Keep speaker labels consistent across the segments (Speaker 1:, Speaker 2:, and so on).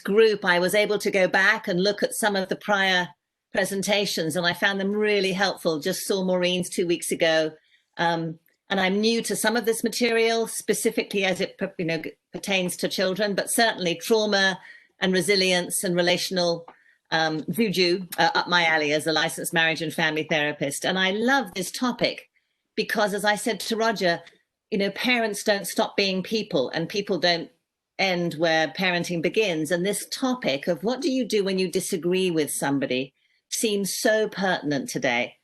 Speaker 1: group, I was able to go back and look at some of the prior presentations, and I found them really helpful. Just saw Maureen's 2 weeks ago. And I'm new to some of this material, specifically as it pertains to children, but certainly trauma and resilience and relational juju up my alley as a licensed marriage and family therapist. And I love this topic because, as I said to Roger, parents don't stop being people, and people don't end where parenting begins. And this topic of what do you do when you disagree with somebody seems so pertinent today.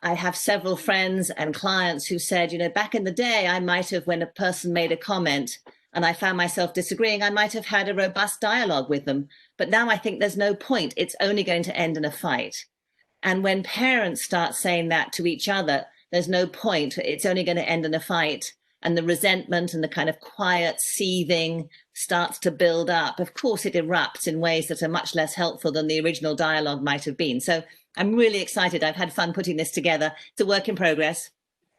Speaker 1: I have several friends and clients who said, back in the day, I might have, when a person made a comment and I found myself disagreeing, I might have had a robust dialogue with them. But now I think there's no point. It's only going to end in a fight. And when parents start saying that to each other, there's no point. It's only going to end in a fight. And the resentment and the kind of quiet seething starts to build up. Of course, it erupts in ways that are much less helpful than the original dialogue might have been. So I'm really excited. I've had fun putting this together. It's a work in progress.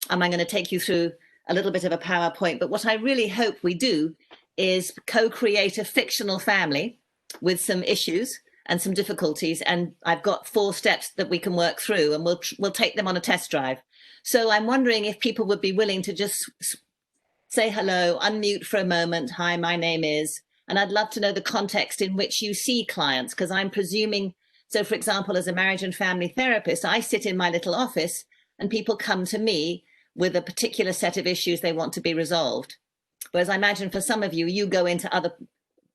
Speaker 1: I'm going to take you through a little bit of a PowerPoint. But what I really hope we do is co-create a fictional family with some issues and some difficulties. And I've got 4 steps that we can work through, and we'll take them on a test drive. So I'm wondering if people would be willing to just say hello, unmute for a moment. Hi, my name is, and I'd love to know the context in which you see clients, because I'm presuming, so for example, as a marriage and family therapist, I sit in my little office and people come to me with a particular set of issues they want to be resolved. Whereas I imagine for some of you, you go into other,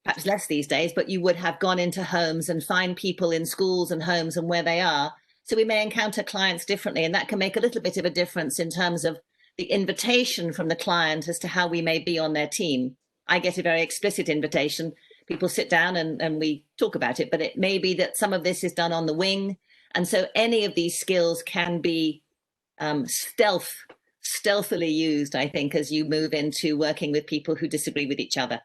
Speaker 1: perhaps less these days, but you would have gone into homes and find people in schools and homes and where they are. So we may encounter clients differently, and that can make a little bit of a difference in terms of the invitation from the client as to how we may be on their team. I get a very explicit invitation. People sit down and we talk about it, but it may be that some of this is done on the wing. And so any of these skills can be stealthily used, I think, as you move into working with people who disagree with each other.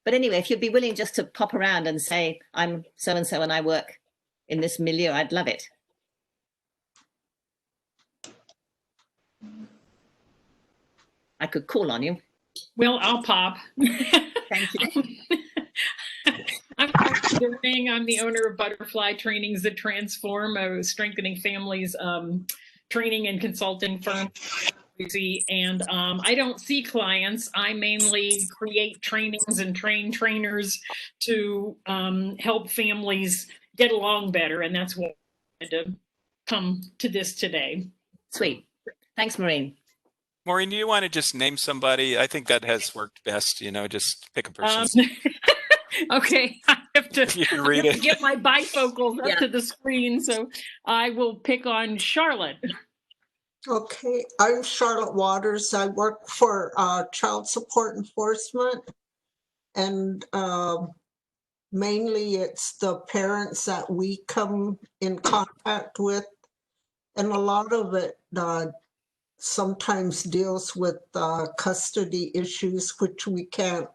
Speaker 1: But anyway, if you'd be willing just to pop around and say, I'm so-and-so and I work in this milieu, I'd love it. I could call on you.
Speaker 2: Well, I'll pop.
Speaker 1: Thank you.
Speaker 2: I'm Utting. I'm the owner of Butterfly Trainings that Transform, a strengthening families training and consulting firm. And I don't see clients. I mainly create trainings and train trainers to help families get along better. And that's why I had to come to this today.
Speaker 1: Sweet. Thanks, Maureen.
Speaker 3: Maureen, do you want to just name somebody? I think that has worked best, just pick a person.
Speaker 2: Okay, I have to
Speaker 3: read
Speaker 2: get my bifocals up to the screen, so I will pick on Charlotte.
Speaker 4: Okay, I'm Charlotte Waters. I work for Child Support Enforcement, and mainly it's the parents that we come in contact with, and a lot of it sometimes deals with custody issues, which we can't,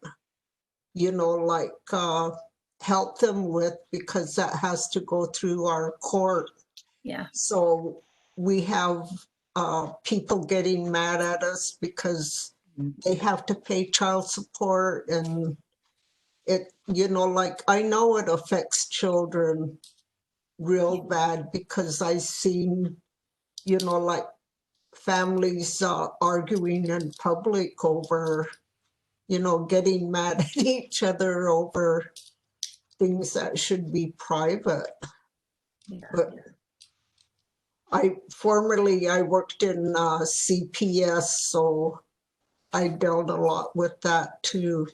Speaker 4: help them with because that has to go through our court.
Speaker 1: Yeah.
Speaker 4: So we have people getting mad at us because they have to pay child support, and it, I know it affects children real bad because I've seen, families arguing in public over, getting mad at each other over things that should be private. Yeah. But formerly I worked in CPS, so I dealt a lot with that too.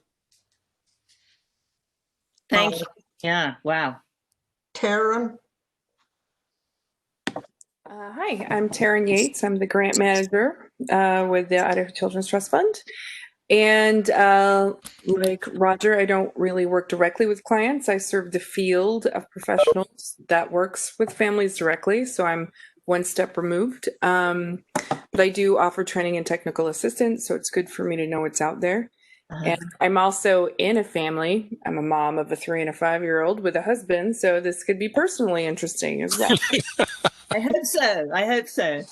Speaker 1: Thank you. Yeah, wow.
Speaker 4: Taryn?
Speaker 5: Hi, I'm Taryn Yates. I'm the grant manager with the Idaho Children's Trust Fund. And like Roger, I don't really work directly with clients. I serve the field of professionals that works with families directly. So I'm one step removed. But I do offer training and technical assistance. So it's good for me to know what's out there. And I'm also in a family. I'm a mom of a 3- and 5-year-old with a husband. So this could be personally interesting as well.
Speaker 1: I hope so. I hope so.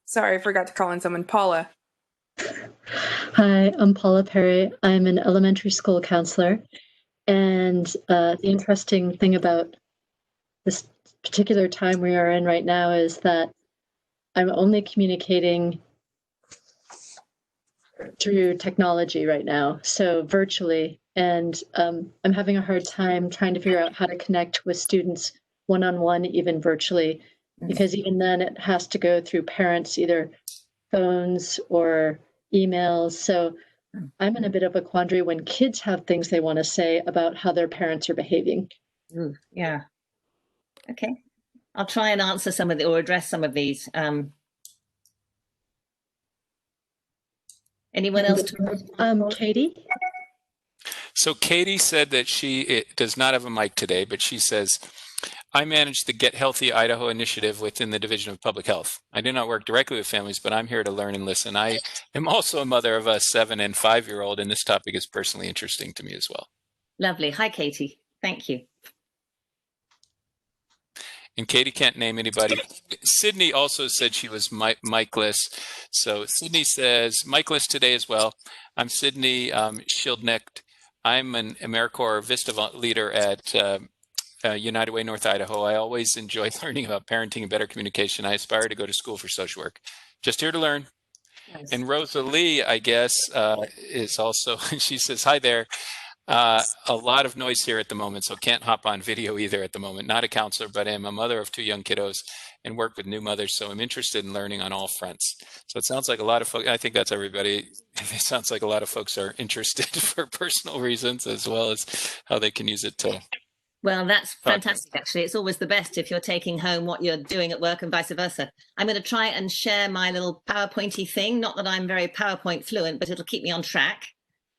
Speaker 5: Sorry, I forgot to call in someone. Paula.
Speaker 6: Hi, I'm Paula Perry. I'm an elementary school counselor. And the interesting thing about this particular time we are in right now is that I'm only communicating through technology right now, so virtually. And I'm having a hard time trying to figure out how to connect with students one-on-one, even virtually, because even then it has to go through parents, either phones or emails. So I'm in a bit of a quandary when kids have things they want to say about how their parents are behaving.
Speaker 1: Ooh, yeah. Okay. I'll try and answer some of the, or address some of these. Anyone else?
Speaker 6: Katie?
Speaker 3: So Katie said that she does not have a mic today, but she says, I manage the Get Healthy Idaho initiative within the Division of Public Health. I do not work directly with families, but I'm here to learn and listen. I am also a mother of a 7- and 5-year-old, and this topic is personally interesting to me as well.
Speaker 1: Lovely. Hi, Katie. Thank you.
Speaker 3: And Katie can't name anybody. Sydney also said she was mic-less. So Sydney says, mic-less today as well. I'm Sydney Schildknecht. I'm an AmeriCorps Vista leader at United Way, North Idaho. I always enjoy learning about parenting and better communication. I aspire to go to school for social work. Just here to learn. Nice. And Rosalie, I guess, is also, she says, hi there. A lot of noise here at the moment, so can't hop on video either at the moment. Not a counselor, but I'm a mother of 2 young kiddos and work with new mothers, so I'm interested in learning on all fronts. So it sounds like a lot of folks, I think that's everybody. It sounds like a lot of folks are interested for personal reasons as well as how they can use it to.
Speaker 1: Well, that's fantastic, actually. It's always the best if you're taking home what you're doing at work and vice versa. I'm going to try and share my little PowerPointy thing. Not that I'm very PowerPoint fluent, but it'll keep me on track.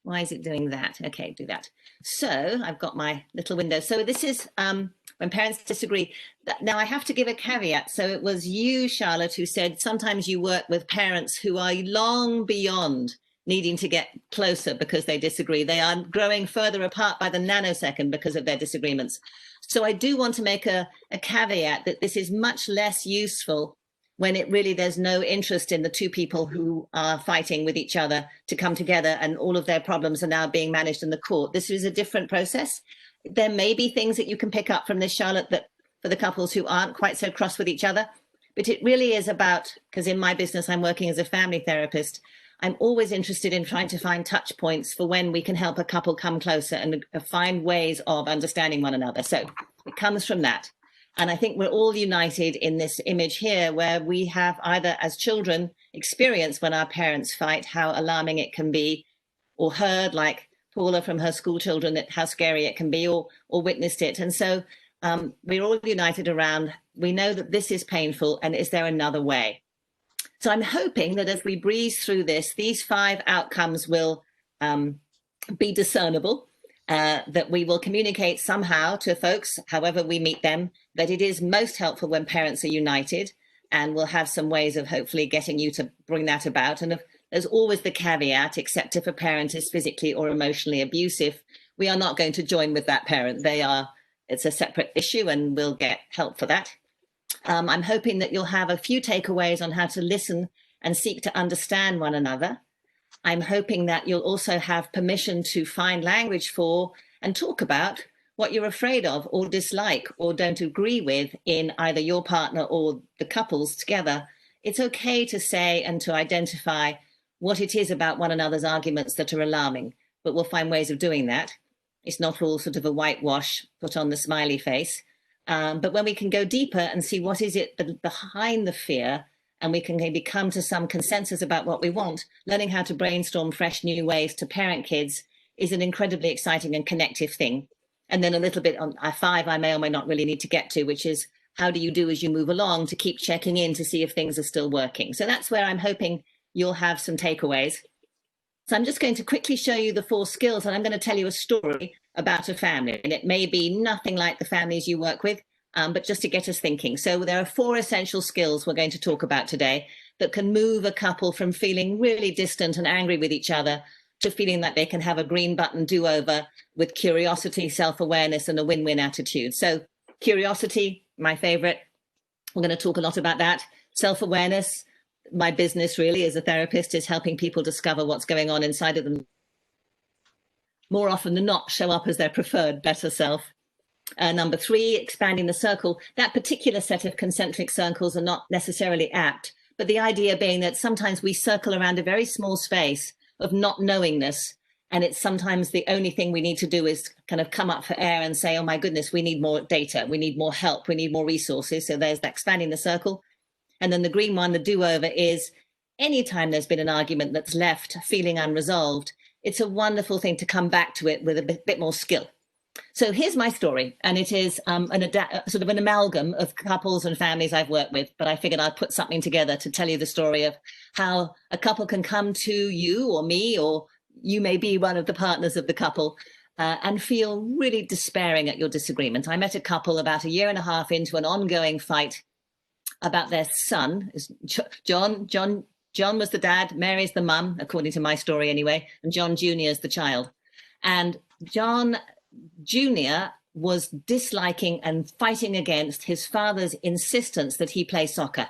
Speaker 1: Why is it doing that? Okay, do that. So I've got my little window. So this is when parents disagree. Now I have to give a caveat. So it was you, Charlotte, who said sometimes you work with parents who are long beyond needing to get closer because they disagree. They are growing further apart by the nanosecond because of their disagreements. So I do want to make a caveat that this is much less useful when it really there's no interest in the 2 people who are fighting with each other to come together and all of their problems are now being managed in the court. This is a different process. There may be things that you can pick up from this, Charlotte, that for the couples who aren't quite so cross with each other, but it really is about, because in my business, I'm working as a family therapist. I'm always interested in trying to find touch points for when we can help a couple come closer and find ways of understanding one another. So it comes from that. And I think we're all united in this image here where we have either as children experienced when our parents fight, how alarming it can be, or heard like Paula from her school children, that how scary it can be, or witnessed it. And so we're all united around, we know that this is painful and is there another way? So I'm hoping that as we breeze through this, these 5 outcomes will be discernible. That we will communicate somehow to folks, however we meet them, that it is most helpful when parents are united, and we'll have some ways of hopefully getting you to bring that about. And there's always the caveat, except if a parent is physically or emotionally abusive, we are not going to join with that parent. It's a separate issue and we'll get help for that. I'm hoping that you'll have a few takeaways on how to listen and seek to understand one another. I'm hoping that you'll also have permission to find language for and talk about what you're afraid of or dislike or don't agree with in either your partner or the couples together. It's okay to say and to identify what it is about one another's arguments that are alarming, but we'll find ways of doing that. It's not all sort of a whitewash, put on the smiley face. But when we can go deeper and see what is it behind the fear, and we can maybe come to some consensus about what we want, learning how to brainstorm fresh new ways to parent kids is an incredibly exciting and connective thing. And then a little bit on 5 I may or may not really need to get to, which is how do you do as you move along to keep checking in to see if things are still working. So that's where I'm hoping you'll have some takeaways. So I'm just going to quickly show you the 4 skills, and I'm going to tell you a story about a family. And it may be nothing like the families you work with, but just to get us thinking. So there are 4 essential skills we're going to talk about today that can move a couple from feeling really distant and angry with each other to feeling that they can have a green button do-over with curiosity, self-awareness, and a win-win attitude. So curiosity, my favorite. We're going to talk a lot about that. Self-awareness, my business really as a therapist is helping people discover what's going on inside of them. More often than not, show up as their preferred better self. Number 3, expanding the circle. That particular set of concentric circles are not necessarily apt, but the idea being that sometimes we circle around a very small space of not knowingness, and it's sometimes the only thing we need to do is kind of come up for air and say, oh my goodness, we need more data, we need more help, we need more resources. So there's that expanding the circle. And then the green one, the do-over, is anytime there's been an argument that's left feeling unresolved, it's a wonderful thing to come back to it with a bit more skill. So here's my story, and it is sort of an amalgam of couples and families I've worked with, but I figured I'd put something together to tell you the story of how a couple can come to you or me, or you may be one of the partners of the couple, and feel really despairing at your disagreement. I met a couple about 1.5 years into an ongoing fight about their son. John was the dad, Mary's the mum, according to my story anyway, and John Jr. is the child. And John Jr. was disliking and fighting against his father's insistence that he play soccer.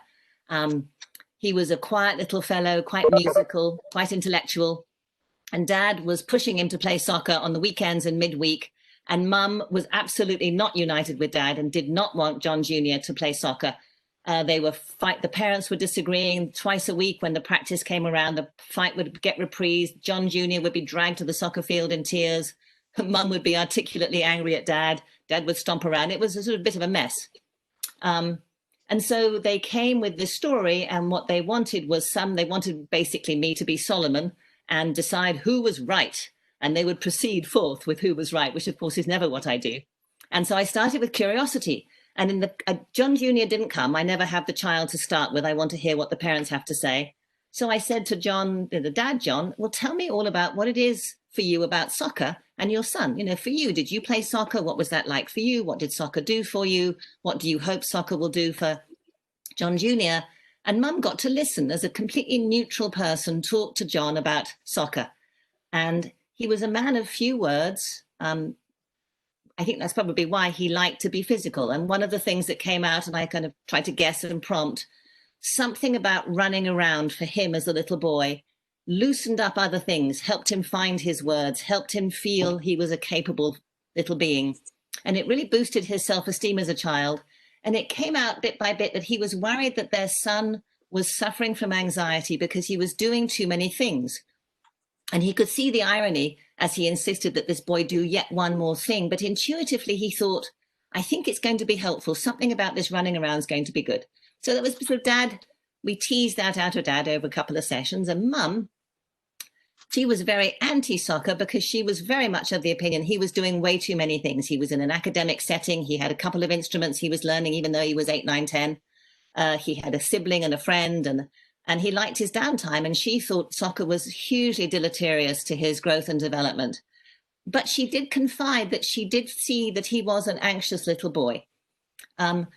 Speaker 1: He was a quiet little fellow, quite musical, quite intellectual, and Dad was pushing him to play soccer on the weekends and midweek, and Mum was absolutely not united with Dad and did not want John Jr. to play soccer. The parents were disagreeing twice a week. When the practice came around, the fight would get reprised. John Jr. would be dragged to the soccer field in tears. Mum would be articulately angry at Dad. Dad would stomp around. It was a sort of bit of a mess. And so they came with this story, and what they wanted was they wanted basically me to be Solomon and decide who was right. And they would proceed forth with who was right, which of course is never what I do. And so I started with curiosity. And John Jr. didn't come. I never have the child to start with. I want to hear what the parents have to say. So I said to John, the dad, John, well, tell me all about what it is for you about soccer and your son. You know, for you, did you play soccer? What was that like for you? What did soccer do for you? What do you hope soccer will do for John Jr.? And Mum got to listen as a completely neutral person, talk to John about soccer. And he was a man of few words. I think that's probably why he liked to be physical. And one of the things that came out, and I kind of tried to guess and prompt, something about running around for him as a little boy loosened up other things, helped him find his words, helped him feel he was a capable little being. And it really boosted his self-esteem as a child. And it came out bit by bit that he was worried that their son was suffering from anxiety because he was doing too many things. And he could see the irony as he insisted that this boy do yet one more thing. But intuitively, he thought, I think it's going to be helpful. Something about this running around is going to be good. So that was sort of Dad. We teased that out of Dad over a couple of sessions. And Mum, she was very anti-soccer because she was very much of the opinion he was doing way too many things. He was in an academic setting. He had a couple of instruments he was learning, even though he was 8, 9, 10. He had a sibling and a friend, and he liked his downtime. And she thought soccer was hugely deleterious to his growth and development. But she did confide that she did see that he was an anxious little boy. And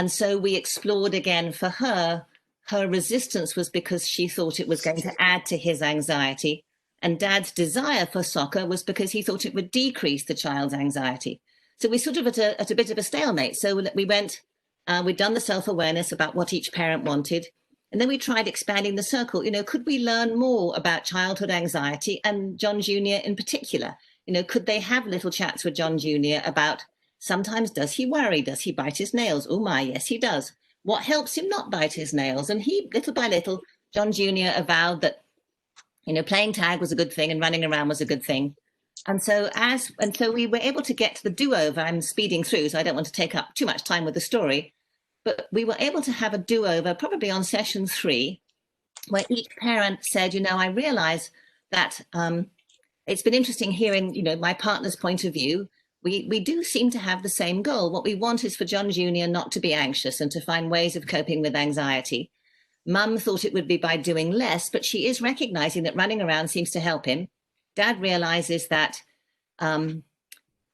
Speaker 1: so we explored again for her. Her resistance was because she thought it was going to add to his anxiety. And Dad's desire for soccer was because he thought it would decrease the child's anxiety. So we sort of at a bit of a stalemate. So we went, we'd done the self-awareness about what each parent wanted. And then we tried expanding the circle. You know, could we learn more about childhood anxiety and John Jr. in particular? You know, could they have little chats with John Jr. about sometimes does he worry? Does he bite his nails? Oh my, yes, he does. What helps him not bite his nails? And he, little by little, John Jr. avowed that, you know, playing tag was a good thing and running around was a good thing. And so we were able to get to the do-over. I'm speeding through, so I don't want to take up too much time with the story. But we were able to have a do-over probably on session 3, where each parent said, you know, I realize that it's been interesting hearing, you know, my partner's point of view. We do seem to have the same goal. What we want is for John Jr. not to be anxious and to find ways of coping with anxiety. Mum thought it would be by doing less, but she is recognizing that running around seems to help him. Dad realizes that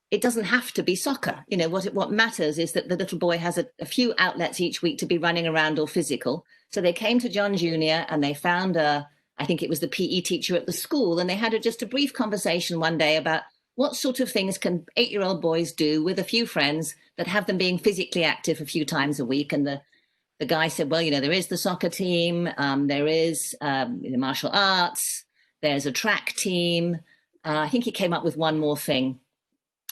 Speaker 1: it doesn't have to be soccer. You know, what matters is that the little boy has a few outlets each week to be running around or physical. So they came to John Jr. and they found I think it was the PE teacher at the school, and they had just a brief conversation one day about what sort of things can 8-year-old boys do with a few friends that have them being physically active a few times a week. And the the guy said, well, there is the soccer team, there is martial arts, there's a track team. I think he came up with one more thing.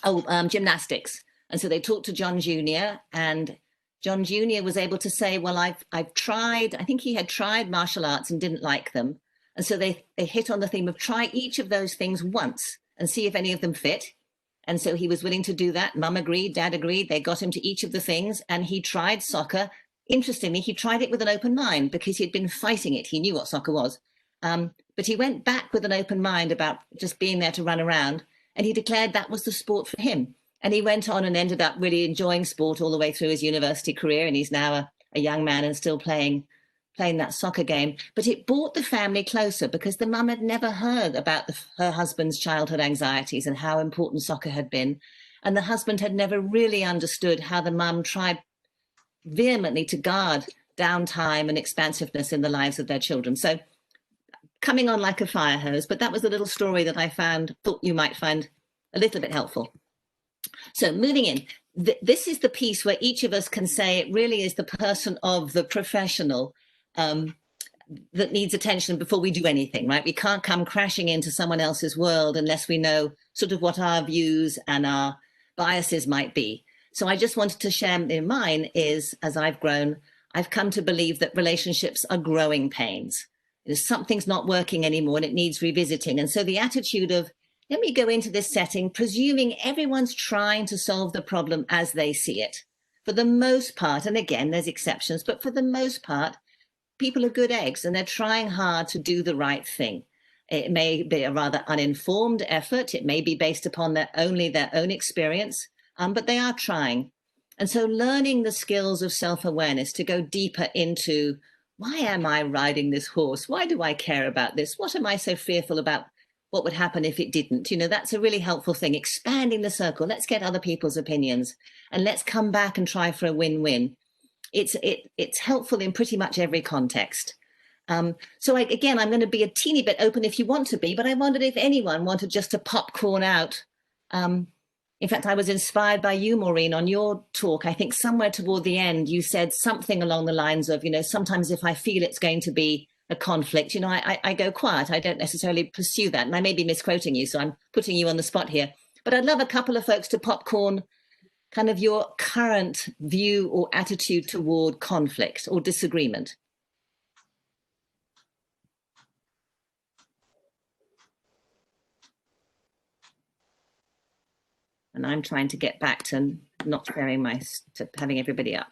Speaker 1: Gymnastics. And so they talked to John Jr. and John Jr. was able to say, well, I've tried, I think he had tried martial arts and didn't like them. And so they hit on the theme of try each of those things once and see if any of them fit. And so he was willing to do that. Mum agreed, dad agreed. They got him to each of the things and he tried soccer. Interestingly, he tried it with an open mind because he'd been fighting it. He knew what soccer was. But he went back with an open mind about just being there to run around. And he declared that was the sport for him. And he went on and ended up really enjoying sport all the way through his university career. And he's now a young man and still playing that soccer game. But it brought the family closer because the mum had never heard about her husband's childhood anxieties and how important soccer had been. And the husband had never really understood how the mum tried vehemently to guard downtime and expansiveness in the lives of their children. So coming on like a fire hose, but that was a little story that I thought you might find a little bit helpful. So moving in, this is the piece where each of us can say it really is the person of the professional that needs attention before we do anything, right? We can't come crashing into someone else's world unless we know sort of what our views and our biases might be. So I just wanted to share in mine is, as I've grown, I've come to believe that relationships are growing pains. Something's not working anymore and it needs revisiting. And so the attitude of, let me go into this setting, presuming everyone's trying to solve the problem as they see it. For the most part, and again, there's exceptions, but for the most part, people are good eggs and they're trying hard to do the right thing. It may be a rather uninformed effort. It may be based upon only their own experience, but they are trying. And so learning the skills of self-awareness to go deeper into, why am I riding this horse? Why do I care about this? What am I so fearful about? What would happen if it didn't? That's a really helpful thing. Expanding the circle. Let's get other people's opinions and let's come back and try for a win-win. It's helpful in pretty much every context. So again, I'm going to be a teeny bit open if you want to be, but I wondered if anyone wanted just to popcorn out. In fact, I was inspired by you, Maureen, on your talk. I think somewhere toward the end, you said something along the lines of, sometimes if I feel it's going to be a conflict, I go quiet. I don't necessarily pursue that. And I may be misquoting you, so I'm putting you on the spot here. But I'd love a couple of folks to popcorn kind of your current view or attitude toward conflict or disagreement. And I'm trying to get back to not sharing to having everybody up.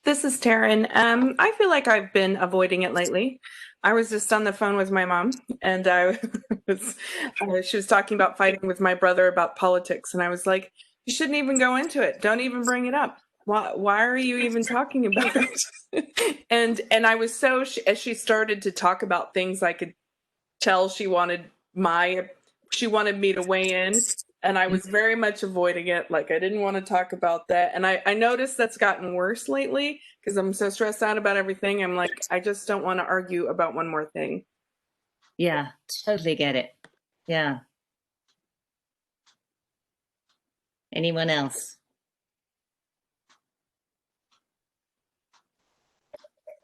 Speaker 5: This is Taryn. I feel like I've been avoiding it lately. I was just on the phone with my mom, and she was talking about fighting with my brother about politics, and I was like, "You shouldn't even go into it. Don't even bring it up. Why are you even talking about it?" and I was as she started to talk about things, I could tell she wanted me to weigh in. And I was very much avoiding it. Like I didn't want to talk about that. And I noticed that's gotten worse lately because I'm so stressed out about everything. I'm like, I just don't want to argue about one more thing.
Speaker 1: Yeah, totally get it. Yeah. Anyone else?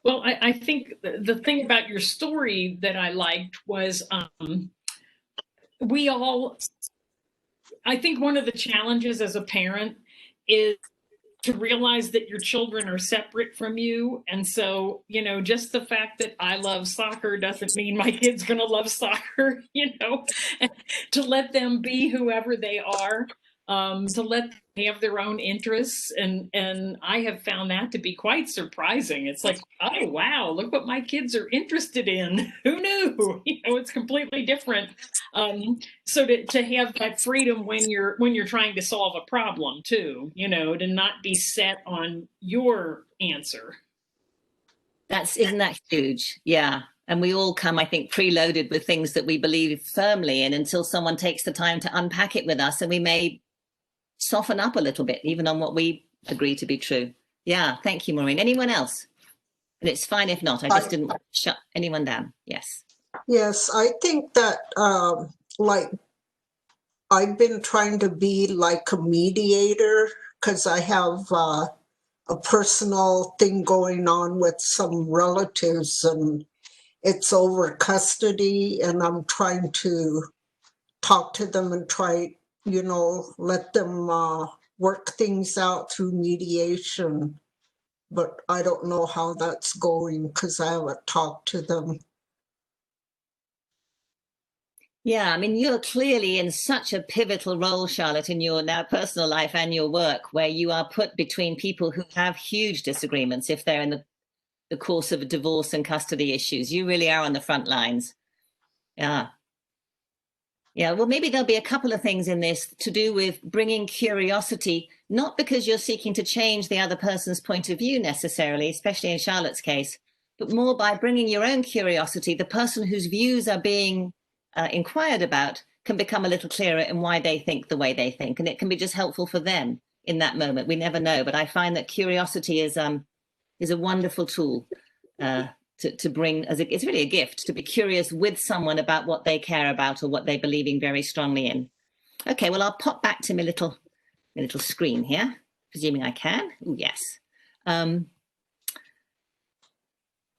Speaker 2: Well, I think the thing about your story that I liked was I think one of the challenges as a parent is to realize that your children are separate from you. And so, just the fact that I love soccer doesn't mean my kid's going to love soccer, to let them be whoever they are, to let them have their own interests. And I have found that to be quite surprising. It's like, oh, wow, look what my kids are interested in. Who knew? It's completely different. So to have that freedom when you're trying to solve a problem too, to not be set on your answer.
Speaker 1: Isn't that huge? Yeah. And we all come, I think, preloaded with things that we believe firmly in until someone takes the time to unpack it with us, and we may soften up a little bit, even on what we agree to be true. Yeah. Thank you, Maureen. Anyone else? And it's fine if not. I just didn't want to shut anyone down. Yes.
Speaker 4: Yes, I think that I've been trying to be like a mediator because I have a personal thing going on with some relatives, and it's over custody, and I'm trying to talk to them and try, let them work things out through mediation. But I don't know how that's going because I haven't talked to them.
Speaker 1: Yeah, I mean, you're clearly in such a pivotal role, Charlotte, in your now personal life and your work, where you are put between people who have huge disagreements if they're in the course of a divorce and custody issues. You really are on the front lines. Yeah. Yeah, well, maybe there'll be a couple of things in this to do with bringing curiosity, not because you're seeking to change the other person's point of view necessarily, especially in Charlotte's case, but more by bringing your own curiosity. The person whose views are being inquired about can become a little clearer in why they think the way they think, and it can be just helpful for them in that moment. We never know, but I find that curiosity is a wonderful tool to bring, it's really a gift to be curious with someone about what they care about or what they're believing very strongly in. Okay, well, I'll pop back to my little screen here, presuming I can. Oh, yes.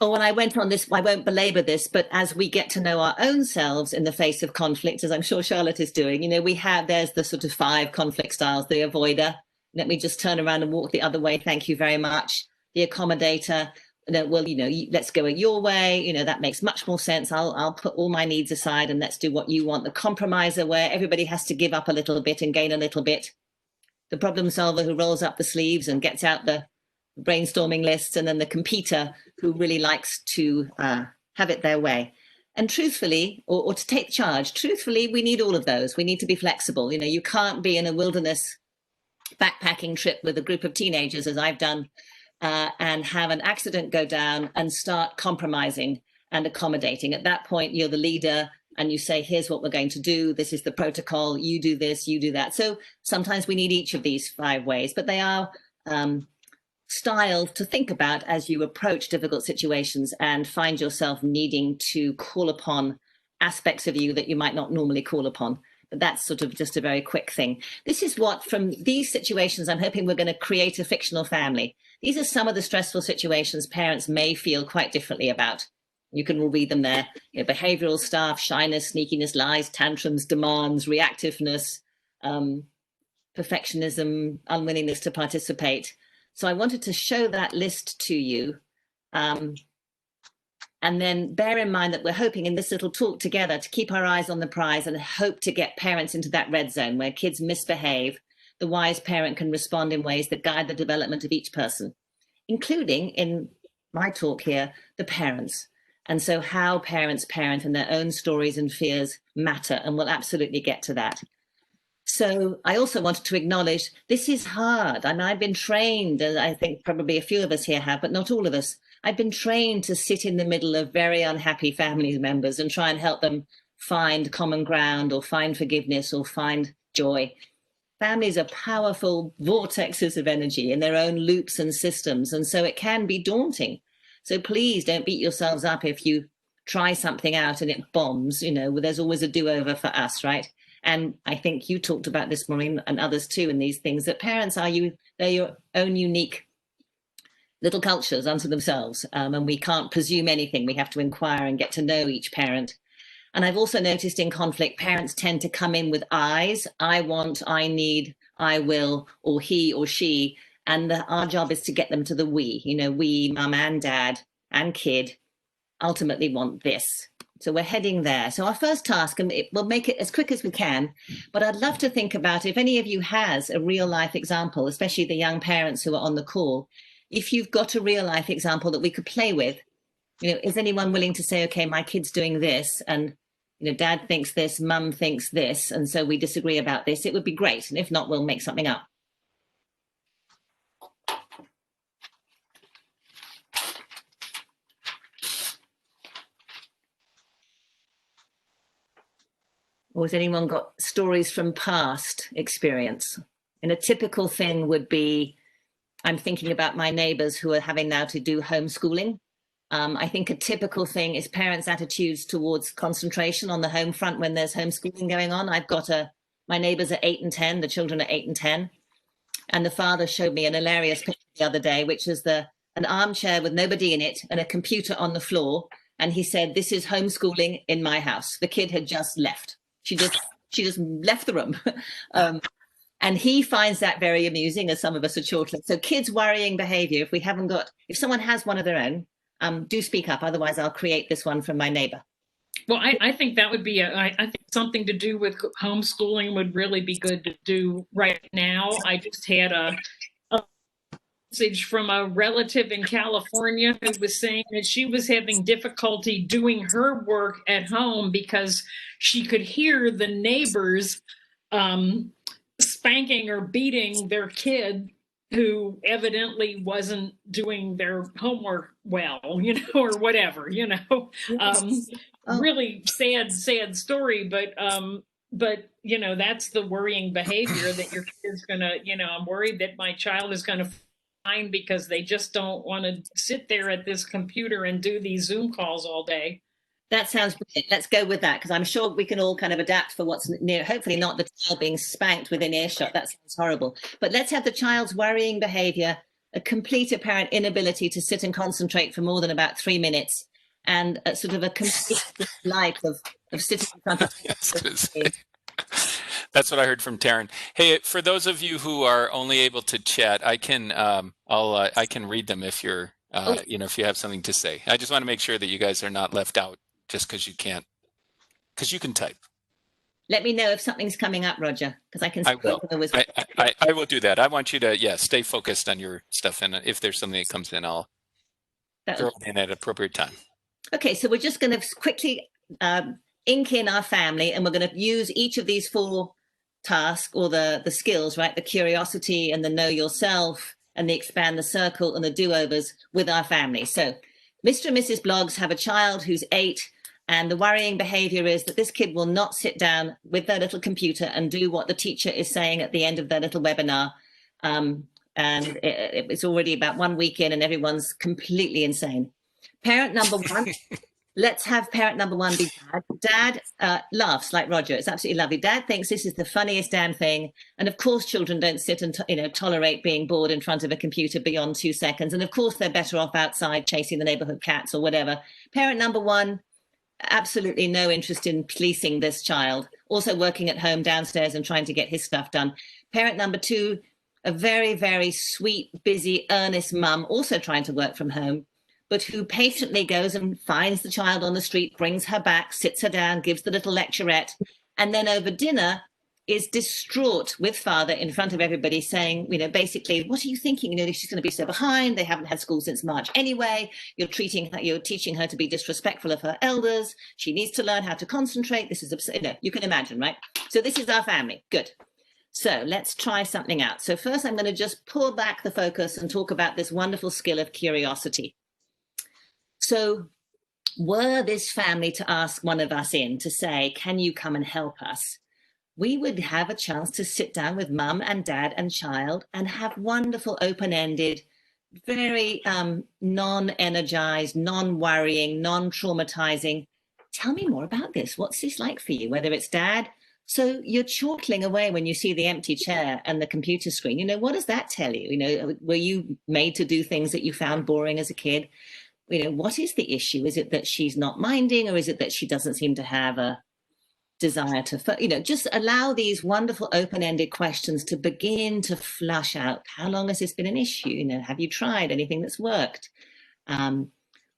Speaker 1: When I went on this, I won't belabor this, but as we get to know our own selves in the face of conflict, as I'm sure Charlotte is doing, there's the sort of 5 conflict styles: the avoider, let me just turn around and walk the other way, thank you very much; the accommodator, well, let's go it your way, that makes much more sense, I'll put all my needs aside and let's do what you want; the compromiser, where everybody has to give up a little bit and gain a little bit; the problem solver, who rolls up the sleeves and gets out the brainstorming lists; and then the competitor, who really likes to have it their way. And truthfully, or to take charge, truthfully, we need all of those. We need to be flexible. You can't be in a wilderness backpacking trip with a group of teenagers, as I've done, and have an accident go down and start compromising and accommodating. At that point, you're the leader and you say, here's what we're going to do. This is the protocol. You do this, you do that. So sometimes we need each of these 5 ways, but they are style to think about as you approach difficult situations and find yourself needing to call upon aspects of you that you might not normally call upon. But that's sort of just a very quick thing. This is what, from these situations, I'm hoping we're going to create a fictional family. These are some of the stressful situations parents may feel quite differently about. You can all read them there. Behavioral stuff, shyness, sneakiness, lies, tantrums, demands, reactiveness, perfectionism, unwillingness to participate. So I wanted to show that list to you. And then bear in mind that we're hoping in this little talk together to keep our eyes on the prize and hope to get parents into that red zone where kids misbehave. The wise parent can respond in ways that guide the development of each person, including, in my talk here, the parents. And so how parents parent and their own stories and fears matter, and we'll absolutely get to that. So I also wanted to acknowledge this is hard. I mean, I've been trained, and I think probably a few of us here have, but not all of us. I've been trained to sit in the middle of very unhappy family members and try and help them find common ground or find forgiveness or find joy. Families are powerful vortexes of energy in their own loops and systems, and so it can be daunting. So please don't beat yourselves up if you try something out and it bombs. There's always a do-over for us, right? And I think you talked about this, Maureen, and others too, in these things, that parents they're your own unique little cultures unto themselves. And we can't presume anything. We have to inquire and get to know each parent. And I've also noticed in conflict, parents tend to come in with I's: I want, I need, I will, or he or she. And our job is to get them to the we. We, mum and dad and kid, ultimately want this. So we're heading there. So our first task, and we'll make it as quick as we can, but I'd love to think about if any of you has a real life example, especially the young parents who are on the call, if you've got a real life example that we could play with. Is anyone willing to say, okay, my kid's doing this, and dad thinks this, mum thinks this, and so we disagree about this? It would be great. And if not, we'll make something up. Or has anyone got stories from past experience? And a typical thing would be, I'm thinking about my neighbors who are having now to do homeschooling. I think a typical thing is parents' attitudes towards concentration on the home front when there's homeschooling going on. I've got my neighbors are 8 and 10, the children are 8 and 10. And the father showed me an hilarious picture the other day, which was an armchair with nobody in it and a computer on the floor. And he said, "This is homeschooling in my house." The kid had just left. She just left the room. And he finds that very amusing, as some of us are chortling. So kids worrying behavior, if someone has one of their own, do speak up. Otherwise, I'll create this one from my neighbor.
Speaker 2: Well, I think that would be I think something to do with homeschooling would really be good to do right now. I just had a message from a relative in California who was saying that she was having difficulty doing her work at home because she could hear the neighbors spanking or beating their kid who evidently wasn't doing their homework well, or whatever, really sad story, but that's the worrying behavior that your kid's gonna, I'm worried that my child is gonna find because they just don't want to sit there at this computer and do these Zoom calls all day.
Speaker 1: That sounds brilliant. Let's go with that, because I'm sure we can all kind of adapt for what's near. Hopefully not the child being spanked within earshot. That sounds horrible. But let's have the child's worrying behavior, a complete apparent inability to sit and concentrate for more than about 3 minutes, and a sort of a complete dislike of sitting in front of
Speaker 3: That's what I heard from Taryn. Hey, for those of you who are only able to chat, I can I can read them if you're if you have something to say. I just want to make sure that you guys are not left out just because you can't, because you can type.
Speaker 1: Let me know if something's coming up, Roger, because I can.
Speaker 3: I will. I will do that. I want you to stay focused on your stuff, and if there's something that comes in, I'll throw it in at appropriate time. Okay,
Speaker 1: so we're just going to quickly ink in our family, and we're going to use each of these 4 tasks or the skills, right? The curiosity and the know yourself and the expand the circle and the do-overs with our family. So Mr. and Mrs. Bloggs have a child who's 8, and the worrying behavior is that this kid will not sit down with their little computer and do what the teacher is saying at the end of their little webinar. And it's already about 1 week in and everyone's completely insane. Parent number 1, let's have parent number 1 be dad. Dad laughs like Roger. It's absolutely lovely. Dad thinks this is the funniest damn thing. And of course, children don't sit and tolerate being bored in front of a computer beyond 2 seconds. And of course, they're better off outside chasing the neighborhood cats or whatever. Parent number 1, absolutely no interest in policing this child. Also working at home downstairs and trying to get his stuff done. Parent number 2, a very, very sweet, busy, earnest mum, also trying to work from home, but who patiently goes and finds the child on the street, brings her back, sits her down, gives the little lecturette, and then over dinner is distraught with father in front of everybody saying, basically, what are you thinking? She's going to be so behind. They haven't had school since March anyway. You're teaching her to be disrespectful of her elders. She needs to learn how to concentrate. This is, you can imagine, right? So this is our family. Good. So let's try something out. So first, I'm going to just pull back the focus and talk about this wonderful skill of curiosity. So were this family to ask one of us in to say, can you come and help us? We would have a chance to sit down with mum and dad and child and have wonderful open-ended, very non-energized, non-worrying, non-traumatizing. Tell me more about this. What's this like for you? Whether it's dad. So you're chortling away when you see the empty chair and the computer screen. What does that tell you? Were you made to do things that you found boring as a kid? What is the issue? Is it that she's not minding, or is it that she doesn't seem to have a desire to, just allow these wonderful open-ended questions to begin to flush out. How long has this been an issue? Have you tried anything that's worked?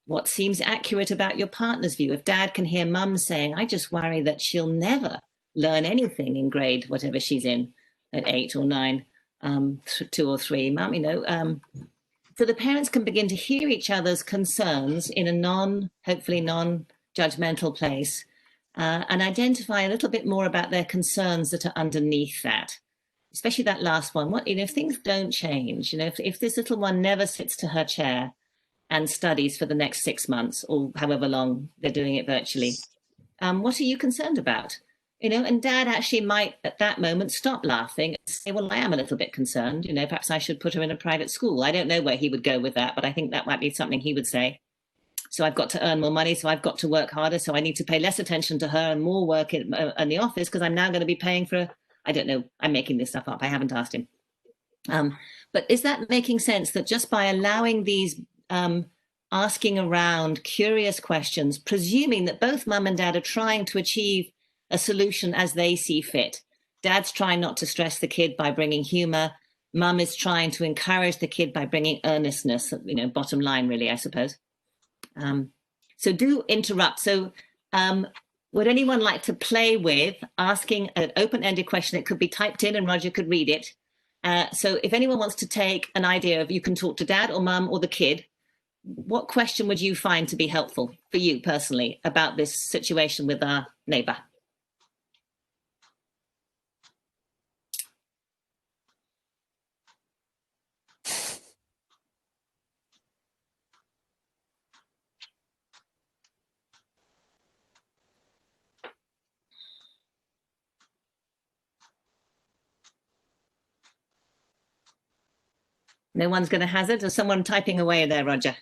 Speaker 1: What seems accurate about your partner's view? If dad can hear mum saying, I just worry that she'll never learn anything in grade, whatever she's in at 8 or 9, 2 or 3, mum, so the parents can begin to hear each other's concerns in a hopefully non-judgmental place, and identify a little bit more about their concerns that are underneath that, especially that last one. If things don't change, if this little one never sits to her chair and studies for the next 6 months or however long they're doing it virtually, what are you concerned about? And dad actually might at that moment stop laughing and say, well, I am a little bit concerned, perhaps I should put her in a private school. I don't know where he would go with that, but I think that might be something he would say. So I've got to earn more money, so I've got to work harder, so I need to pay less attention to her and more work in the office because I'm now going to be paying for, I don't know, I'm making this stuff up. I haven't asked him. But is that making sense, that just by allowing these asking around curious questions, presuming that both mum and dad are trying to achieve a solution as they see fit? Dad's trying not to stress the kid by bringing humor. Mum is trying to encourage the kid by bringing earnestness, bottom line, really, I suppose. So do interrupt. So would anyone like to play with asking an open-ended question? It could be typed in and Roger could read it. So if anyone wants to take an idea of, you can talk to dad or mum or the kid, what question would you find to be helpful for you personally about this situation with our neighbor? No one's going to hazard, or someone typing away there, Roger?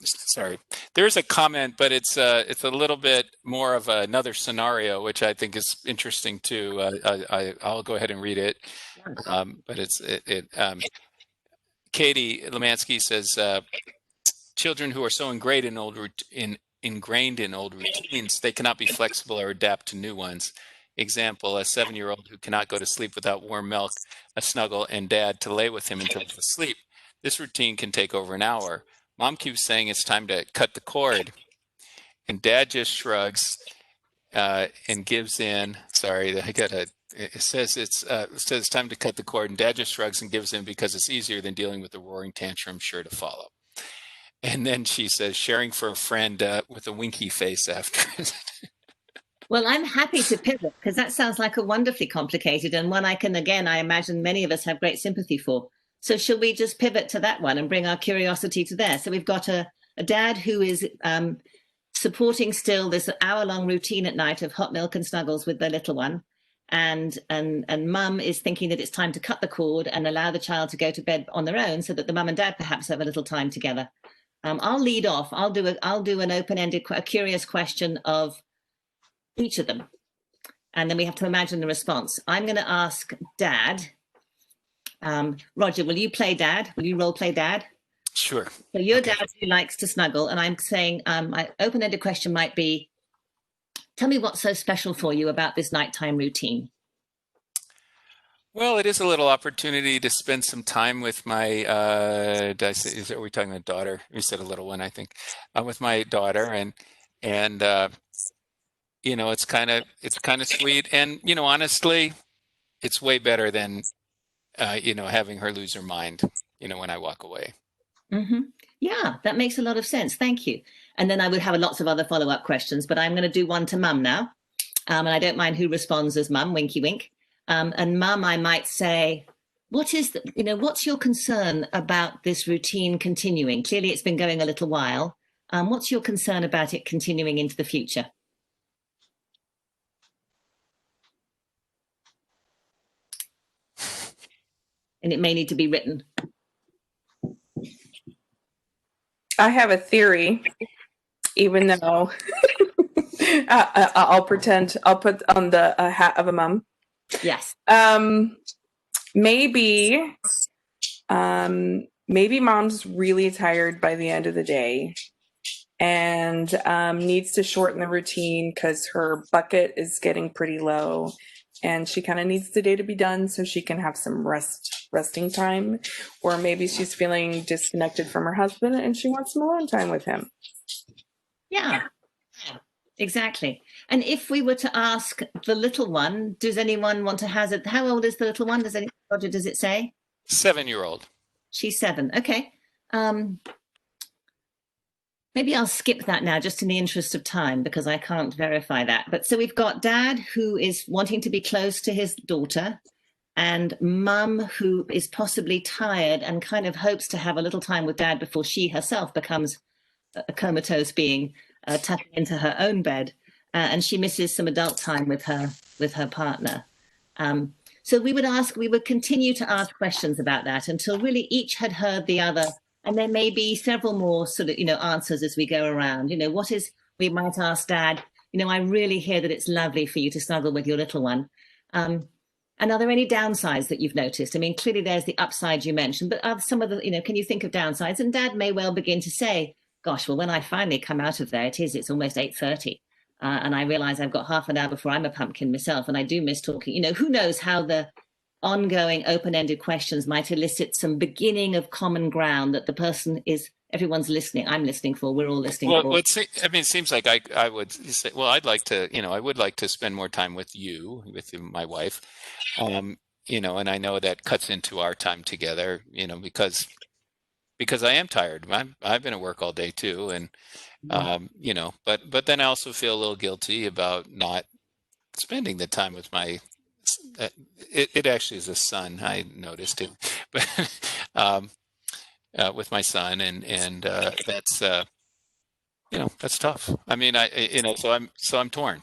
Speaker 3: Sorry, there's a comment, but it's a little bit more of another scenario, which I think is interesting too. I'll go ahead and read it. But Katie Lemansky says, children who are so ingrained in old routines, they cannot be flexible or adapt to new ones. Example, a 7-year-old who cannot go to sleep without warm milk, a snuggle, and dad to lay with him until he's asleep. This routine can take over an hour. Mom keeps saying it's time to cut the cord, and dad just shrugs and gives in. Sorry, it says it's time to cut the cord, and dad just shrugs and gives in because it's easier than dealing with the roaring tantrum sure to follow. And then she says, sharing for a friend with a winky face after.
Speaker 1: Well, I'm happy to pivot, because that sounds like a wonderfully complicated and one I imagine many of us have great sympathy for. So shall we just pivot to that one and bring our curiosity to there? So we've got a dad who is supporting still this hour-long routine at night of hot milk and snuggles with the little one. And mum is thinking that it's time to cut the cord and allow the child to go to bed on their own, so that the mum and dad perhaps have a little time together. I'll lead off. I'll do an open-ended, a curious question of each of them, and then we have to imagine the response. I'm going to ask dad. Roger, will you play dad? Will you role play dad?
Speaker 3: Sure.
Speaker 1: So your dad who likes to snuggle, and I'm saying my open-ended question might be, tell me what's so special for you about this nighttime routine.
Speaker 3: Well, it is a little opportunity to spend some time with my, are we talking about daughter? You said a little one, I think, with my daughter, and it's kind of sweet, and honestly, it's way better than having her lose her mind when I walk away.
Speaker 1: Mm-hmm. Yeah, that makes a lot of sense. Thank you. And then I would have lots of other follow-up questions, but I'm going to do one to mum now, and I don't mind who responds as mum. Winky wink. And mum, I might say, what's your concern about this routine continuing? Clearly, it's been going a little while. What's your concern about it continuing into the future? And it may need to be written.
Speaker 5: I have a theory, even though I'll pretend, I'll put on the hat of a mom.
Speaker 1: Yes.
Speaker 5: Maybe mom's really tired by the end of the day and needs to shorten the routine because her bucket is getting pretty low. And she kind of needs the day to be done so she can have some resting time. Or maybe she's feeling disconnected from her husband and she wants some alone time with him.
Speaker 1: Yeah, exactly. And if we were to ask the little one, does anyone want to hazard? How old is the little one? Roger, does it say?
Speaker 3: 7-year-old.
Speaker 1: She's 7. Okay. Maybe I'll skip that now, just in the interest of time, because I can't verify that. But so we've got dad who is wanting to be close to his daughter, and mum who is possibly tired and kind of hopes to have a little time with dad before she herself becomes a comatose being, tucked into her own bed, and she misses some adult time with her partner. So we would continue to ask questions about that until really each had heard the other. And there may be several more sort of, answers as we go around. We might ask dad, I really hear that it's lovely for you to snuggle with your little one. And are there any downsides that you've noticed? I mean, clearly there's the upside you mentioned, but are some of the, can you think of downsides? And Dad may well begin to say, gosh, well, when I finally come out of there, it's almost 8:30. And I realize I've got half an hour before I'm a pumpkin myself. And I do miss talking. Who knows how the ongoing open-ended questions might elicit some beginning of common ground that the person everyone's listening. I'm listening for. We're all listening for.
Speaker 3: It seems like I would say, well, I'd like to, I would like to spend more time with my wife, and I know that cuts into our time together, because I am tired. I've been at work all day too, and but then I also feel a little guilty about not spending the time with my. It actually is a son. I noticed it, but. With my son, and that's that's tough. I mean, so I'm torn.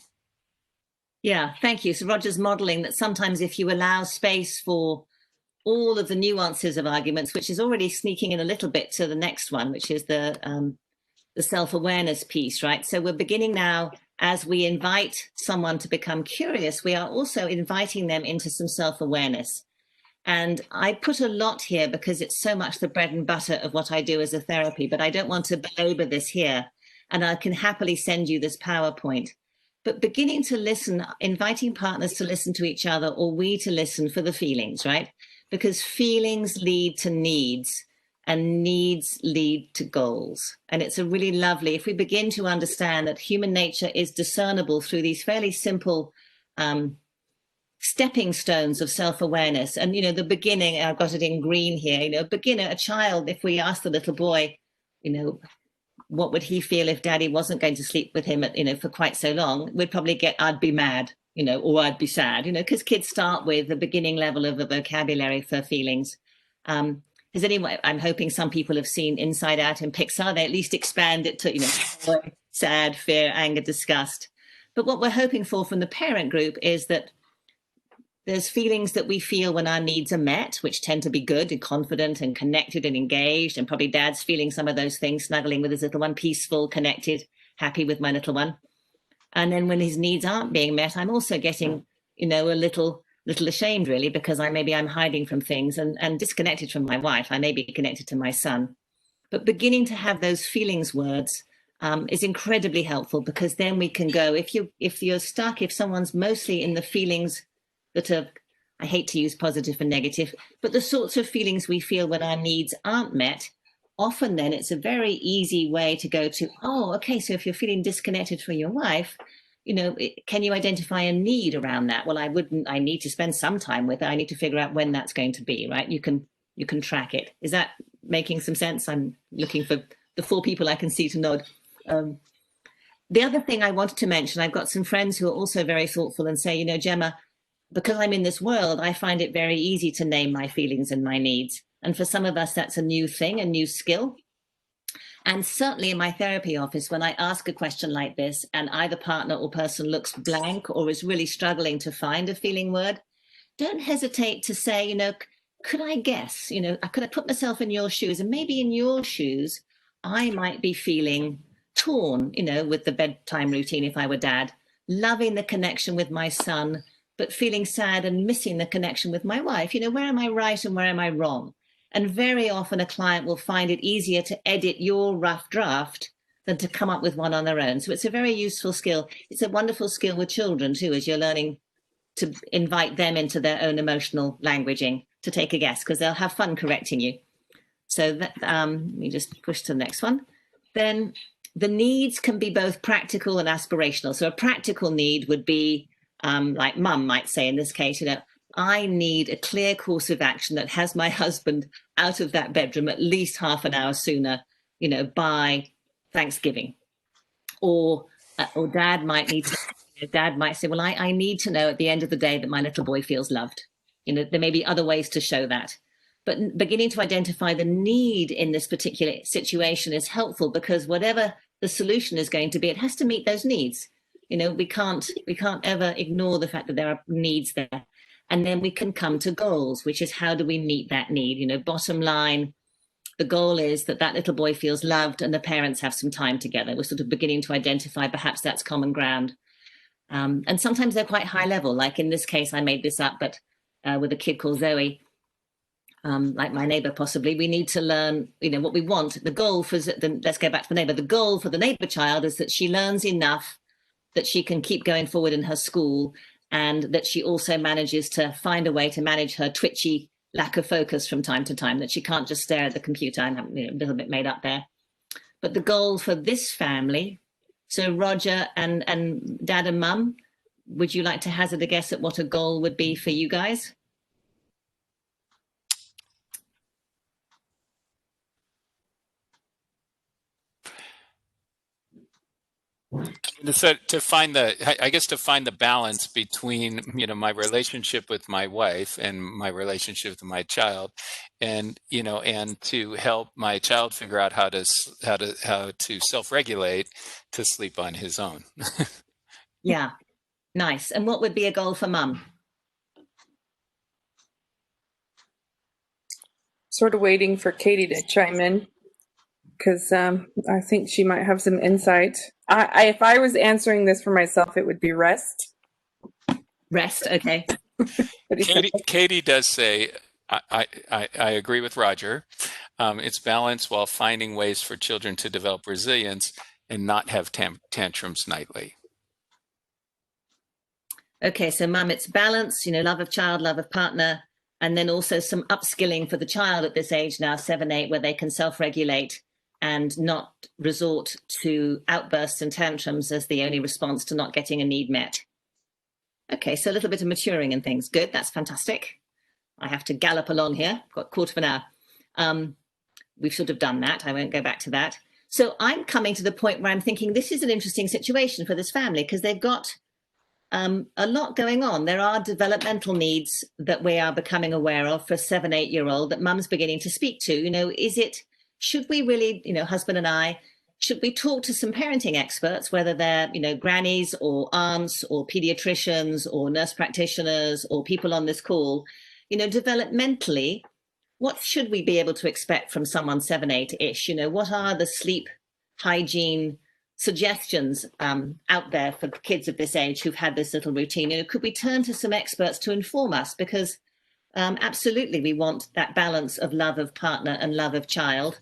Speaker 1: Yeah, thank you. So Roger's modeling that sometimes if you allow space for all of the nuances of arguments, which is already sneaking in a little bit to the next one, which is the self-awareness piece, right? So we're beginning now, as we invite someone to become curious, we are also inviting them into some self-awareness. And I put a lot here because it's so much the bread and butter of what I do as a therapy, but I don't want to belabor this here. And I can happily send you this PowerPoint. But beginning to listen, inviting partners to listen to each other, or we to listen for the feelings, right? Because feelings lead to needs and needs lead to goals. And it's a really lovely, if we begin to understand that human nature is discernible through these fairly simple stepping stones of self-awareness. And, the beginning, I've got it in green here, a child, if we ask the little boy, what would he feel if daddy wasn't going to sleep with him, for quite so long, we'd probably get, I'd be mad, or I'd be sad, because kids start with the beginning level of the vocabulary for feelings. Has anyone, I'm hoping some people have seen Inside Out in Pixar, they at least expand it to, joy, sad, fear, anger, disgust. But what we're hoping for from the parent group is that there's feelings that we feel when our needs are met, which tend to be good and confident and connected and engaged. And probably Dad's feeling some of those things, snuggling with his little one, peaceful, connected, happy with my little one. And then when his needs aren't being met, I'm also getting, a little ashamed, really, because I'm hiding from things and disconnected from my wife. I may be connected to my son. But beginning to have those feelings words is incredibly helpful, because then we can go, if you're stuck, if someone's mostly in the feelings that are, I hate to use positive and negative, but the sorts of feelings we feel when our needs aren't met, often then it's a very easy way to go to, oh, okay, so if you're feeling disconnected from your wife, can you identify a need around that? Well, I need to spend some time with her. I need to figure out when that's going to be, right? You can track it. Is that making some sense? I'm looking for the 4 people I can see to nod. The other thing I wanted to mention, I've got some friends who are also very thoughtful and say, Gemma, because I'm in this world, I find it very easy to name my feelings and my needs. And for some of us, that's a new thing, a new skill. And certainly in my therapy office, when I ask a question like this and either partner or person looks blank or is really struggling to find a feeling word, don't hesitate to say, could I guess, could I put myself in your shoes? And maybe in your shoes, I might be feeling torn, with the bedtime routine if I were Dad, loving the connection with my son, but feeling sad and missing the connection with my wife. Where am I right and where am I wrong? And very often a client will find it easier to edit your rough draft than to come up with one on their own. So it's a very useful skill. It's a wonderful skill with children too, as you're learning to invite them into their own emotional languaging to take a guess, because they'll have fun correcting you. So that, let me just push to the next one. Then the needs can be both practical and aspirational. So a practical need would be, like Mum might say in this case, I need a clear course of action that has my husband out of that bedroom at least half an hour sooner, by Thanksgiving. Or Dad might need to, Dad might say, well, I need to know at the end of the day that my little boy feels loved. There may be other ways to show that. But beginning to identify the need in this particular situation is helpful, because whatever the solution is going to be, it has to meet those needs. We can't ever ignore the fact that there are needs there. And then we can come to goals, which is how do we meet that need? Bottom line, the goal is that that little boy feels loved and the parents have some time together. We're sort of beginning to identify perhaps that's common ground. And sometimes they're quite high level. Like in this case, I made this up, but with a kid called Zoe, like my neighbor possibly. We need to learn, what we want. The goal for let's go back to the neighbor. The goal for the neighbor child is that she learns enough that she can keep going forward in her school, and that she also manages to find a way to manage her twitchy lack of focus from time to time, that she can't just stare at the computer. I'm a little bit made up there. But the goal for this family, so Roger and Dad and Mum, would you like to hazard a guess at what a goal would be for you guys?
Speaker 3: So to find the balance between, my relationship with my wife and my relationship with my child, and to help my child figure out how to self-regulate to sleep on his own.
Speaker 1: Yeah, nice. And what would be a goal for Mum?
Speaker 5: Sort of waiting for Katie to chime in, because I think she might have some insight. If I was answering this for myself, it would be rest.
Speaker 1: Rest, okay.
Speaker 3: Katie does say, I agree with Roger. It's balance while finding ways for children to develop resilience and not have tantrums nightly.
Speaker 1: Okay, so Mum, it's balance, love of child, love of partner, and then also some upskilling for the child at this age now, 7, 8, where they can self-regulate and not resort to outbursts and tantrums as the only response to not getting a need met. Okay, so a little bit of maturing and things. Good, that's fantastic. I have to gallop along here, got a quarter of an hour. We've sort of done that, I won't go back to that. So I'm coming to the point where I'm thinking this is an interesting situation for this family, because they've got a lot going on. There are developmental needs that we are becoming aware of for a 7, 8-year-old that Mum's beginning to speak to. Should we really, husband and I, should we talk to some parenting experts, whether they're, grannies or aunts or pediatricians or nurse practitioners or people on this call, developmentally, what should we be able to expect from someone 7, 8-ish? What are the sleep hygiene suggestions out there for kids of this age who've had this little routine? Could we turn to some experts to inform us? Because absolutely, we want that balance of love of partner and love of child.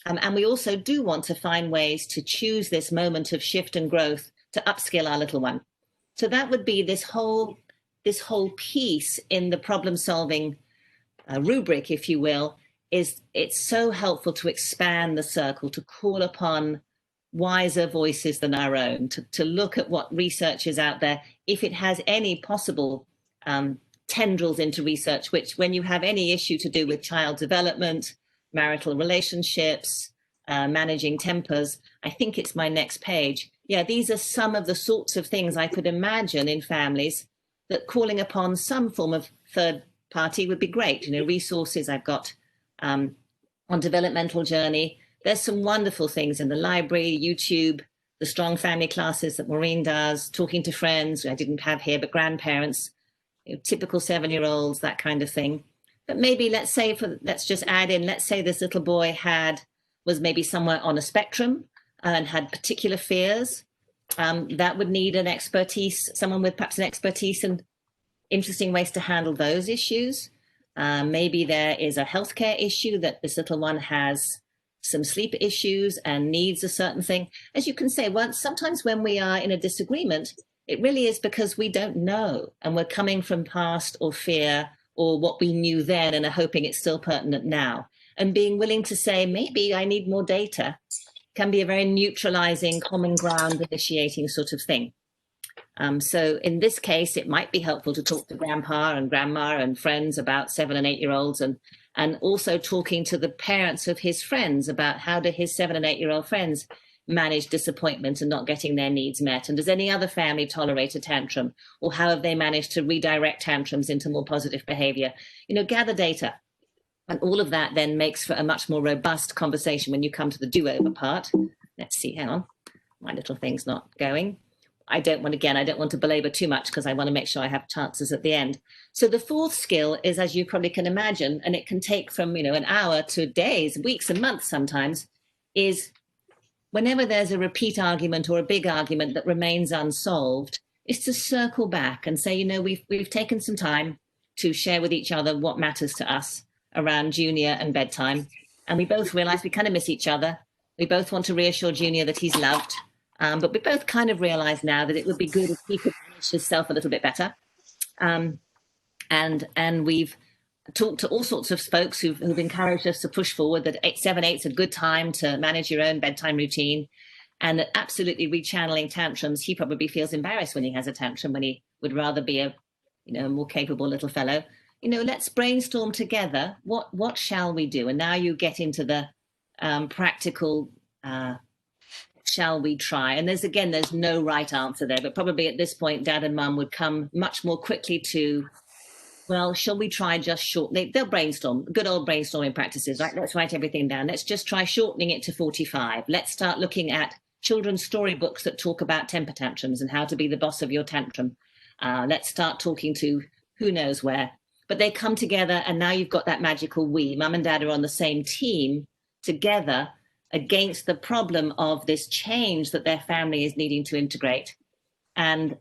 Speaker 1: And we also do want to find ways to choose this moment of shift and growth to upskill our little one. So that would be this whole piece in the problem solving rubric, if you will, is it's so helpful to expand the circle, to call upon wiser voices than our own, to look at what research is out there, if it has any possible tendrils into research, which when you have any issue to do with child development, marital relationships, managing tempers, I think it's my next page. Yeah, these are some of the sorts of things I could imagine in families that calling upon some form of third party would be great. Resources I've got on developmental journey. There's some wonderful things in the library, YouTube, the strong family classes that Maureen does, talking to friends, I didn't have here, but grandparents, typical 7-year-olds, that kind of thing. But maybe let's just add in, let's say this little boy was maybe somewhere on a spectrum and had particular fears. That would need someone with perhaps an expertise and interesting ways to handle those issues. Maybe there is a healthcare issue that this little one has some sleep issues and needs a certain thing. As you can say, sometimes when we are in a disagreement, it really is because we don't know and we're coming from past or fear or what we knew then and are hoping it's still pertinent now. And being willing to say, maybe I need more data, can be a very neutralizing, common ground initiating sort of thing. So in this case, it might be helpful to talk to grandpa and grandma and friends about 7 and 8-year-olds, and also talking to the parents of his friends about how do his 7 and 8-year-old friends manage disappointment and not getting their needs met? And does any other family tolerate a tantrum? Or how have they managed to redirect tantrums into more positive behavior? Gather data. And all of that then makes for a much more robust conversation when you come to the do-over part. Let's see, hang on. My little thing's not going. I don't want to belabor too much because I want to make sure I have chances at the end. So the fourth skill is, as you probably can imagine, and it can take from, an hour to days, weeks and months sometimes, is whenever there's a repeat argument or a big argument that remains unsolved, is to circle back and say, we've taken some time, to share with each other what matters to us around Junior and bedtime. And we both realize we kind of miss each other. We both want to reassure Junior that he's loved. But we both kind of realize now that it would be good if he could manage himself a little bit better. And we've talked to all sorts of folks who've encouraged us to push forward that 7/8's a good time to manage your own bedtime routine, and that absolutely rechanneling tantrums. He probably feels embarrassed when he has a tantrum, when he would rather be a more capable little fellow. Let's brainstorm together. What shall we do? And now you get into the practical. Shall we try? And there's no right answer there, but probably at this point, Dad and Mum would come much more quickly to, well, shall we try just shortening? They'll brainstorm, good old brainstorming practices, right? Let's write everything down. Let's just try shortening it to 45. Let's start looking at children's storybooks that talk about temper tantrums and how to be the boss of your tantrum. Let's start talking to who knows where. But they come together, and now you've got that magical we. Mum and Dad are on the same team together against the problem of this change that their family is needing to integrate. And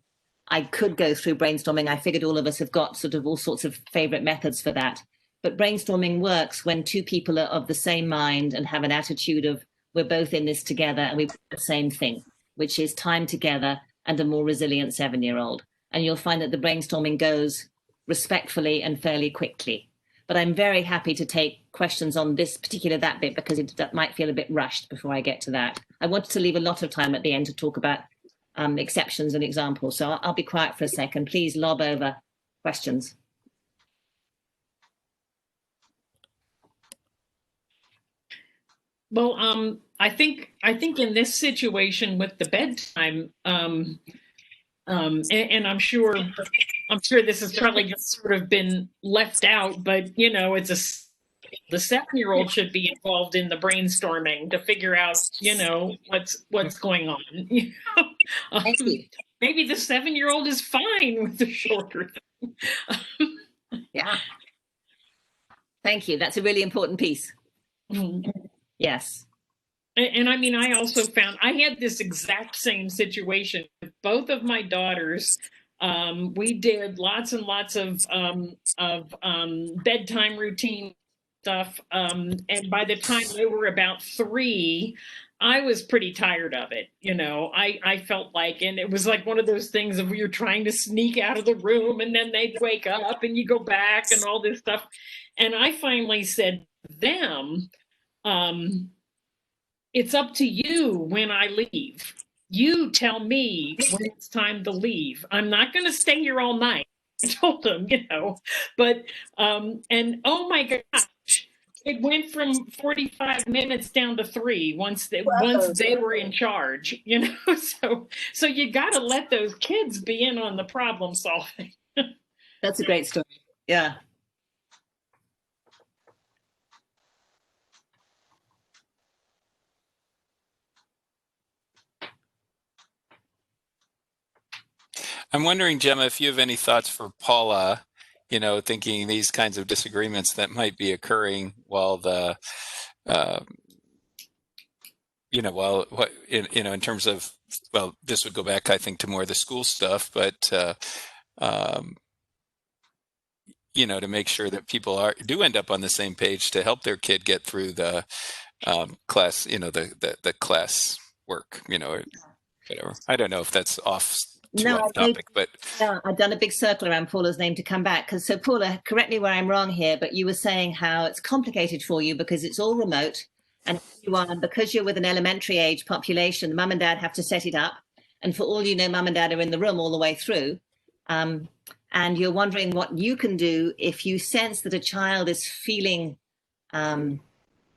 Speaker 1: I could go through brainstorming. I figured all of us have got sort of all sorts of favorite methods for that. But brainstorming works when two people are of the same mind and have an attitude of, we're both in this together and we want the same thing, which is time together and a more resilient 7-year-old. And you'll find that the brainstorming goes respectfully and fairly quickly. But I'm very happy to take questions on that bit, because that might feel a bit rushed before I get to that. I wanted to leave a lot of time at the end to talk about exceptions and examples. So I'll be quiet for a second. Please lob over questions.
Speaker 2: Well, I think in this situation with the bedtime, and I'm sure this has probably just sort of been left out, but the 7-year-old should be involved in the brainstorming to figure out, what's going on. Maybe the 7-year-old is fine with the shorter thing.
Speaker 1: Yeah. Thank you. That's a really important piece. Yes.
Speaker 2: And I mean, I also found I had this exact same situation with both of my daughters. We did lots and lots of bedtime routine stuff. And by the time they were about 3, I was pretty tired of it. I felt like, and it was like one of those things of you're trying to sneak out of the room and then they'd wake up and you go back and all this stuff. And I finally said to them, it's up to you when I leave. You tell me when it's time to leave. I'm not going to stay here all night. I told them, but, and oh my gosh, it went from 45 minutes down to 3 once they were in charge, so you got to let those kids be in on the problem solving.
Speaker 1: That's a great story. Yeah.
Speaker 3: I'm wondering, Gemma, if you have any thoughts for Paula, thinking these kinds of disagreements that might be occurring while the, in terms of, well, this would go back, I think, to more of the school stuff, but, to make sure that people do end up on the same page to help their kid get through the class, the class work, or whatever. I don't know if that's off topic, but
Speaker 1: I've done a big circle around Paula's name to come back. So Paula, correct me where I'm wrong here, but you were saying how it's complicated for you because it's all remote, and because you're with an elementary age population, mum and dad have to set it up, and for all you know, mum and dad are in the room all the way through, and you're wondering what you can do if you sense that a child is feeling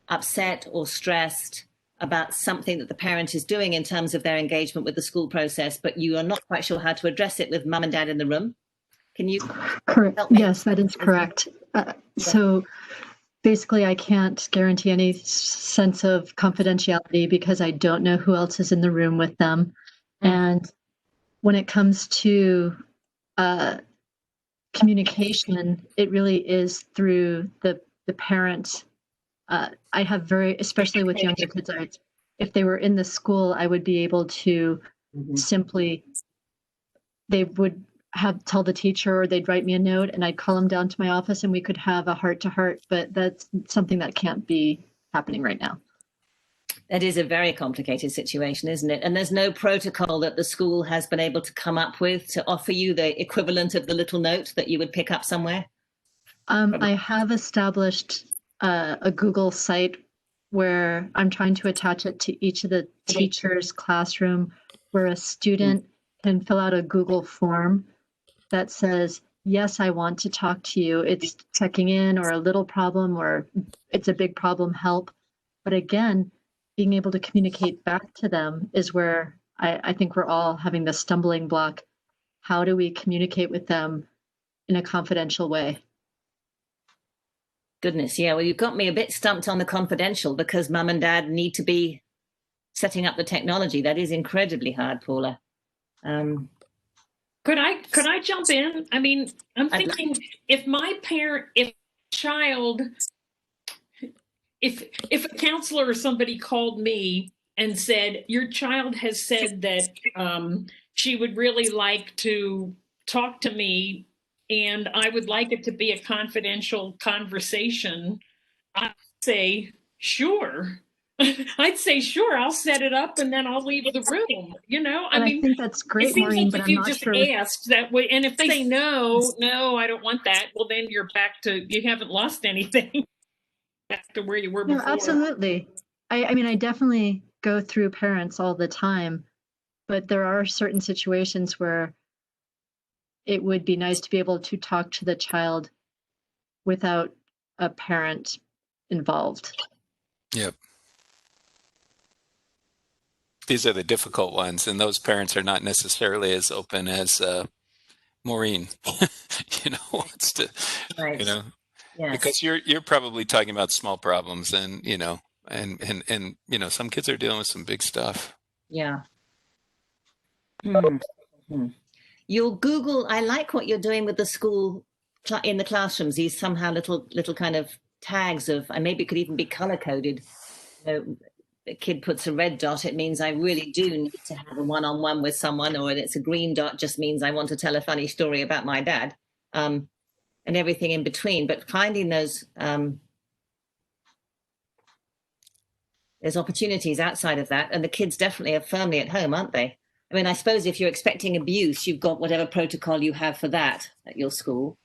Speaker 1: upset or stressed about something that the parent is doing in terms of their engagement with the school process, but you are not quite sure how to address it with mum and dad in the room. Can you help me?
Speaker 6: Yes, that is correct. So basically, I can't guarantee any sense of confidentiality because I don't know who else is in the room with them. And when it comes to communication, it really is through the parent. I have especially with younger kids, if they were in the school, I would be able to simply, tell the teacher, or they'd write me a note and I'd call them down to my office and we could have a heart-to-heart, but that's something that can't be happening right now.
Speaker 1: That is a very complicated situation, isn't it? And there's no protocol that the school has been able to come up with to offer you the equivalent of the little note that you would pick up somewhere?
Speaker 6: I have established a Google site where I'm trying to attach it to each of the teachers' classroom, where a student can fill out a Google form that says, yes, I want to talk to you. It's checking in, or a little problem, or it's a big problem, help. But again, being able to communicate back to them is where I think we're all having the stumbling block. How do we communicate with them in a confidential way?
Speaker 1: Goodness, yeah. Well, you've got me a bit stumped on the confidential, because mum and dad need to be setting up the technology. That is incredibly hard, Paula.
Speaker 2: Could I jump in? I mean, I'm thinking, if a counselor or somebody called me and said, your child has said that she would really like to talk to me and I would like it to be a confidential conversation, I'd say, sure. I'd say, sure, I'll set it up and then I'll leave the room. I mean,
Speaker 6: I think that's great,
Speaker 2: it seems
Speaker 6: Maureen,
Speaker 2: like
Speaker 6: but
Speaker 2: if
Speaker 6: I'm
Speaker 2: you
Speaker 6: not
Speaker 2: just
Speaker 6: sure.
Speaker 2: asked that way, and if they say no, I don't want that, well, then you're back to, you haven't lost anything. Back to where you were before.
Speaker 6: No, absolutely. I mean, I definitely go through parents all the time, but there are certain situations where it would be nice to be able to talk to the child without a parent involved.
Speaker 3: Yep. These are the difficult ones, and those parents are not necessarily as open as Maureen, wants to,
Speaker 1: Right. Yes.
Speaker 3: because you're probably talking about small problems, and and some kids are dealing with some big stuff.
Speaker 1: Yeah. Mm-hmm. You'll Google, I like what you're doing with the school in the classrooms, these somehow little kind of tags of, and maybe it could even be color coded. A kid puts a red dot, it means I really do need to have a one-on-one with someone, or it's a green dot, just means I want to tell a funny story about my dad, and everything in between. But finding those, there's opportunities outside of that, and the kids definitely are firmly at home, aren't they? I mean, I suppose if you're expecting abuse, you've got whatever protocol you have for that at your school.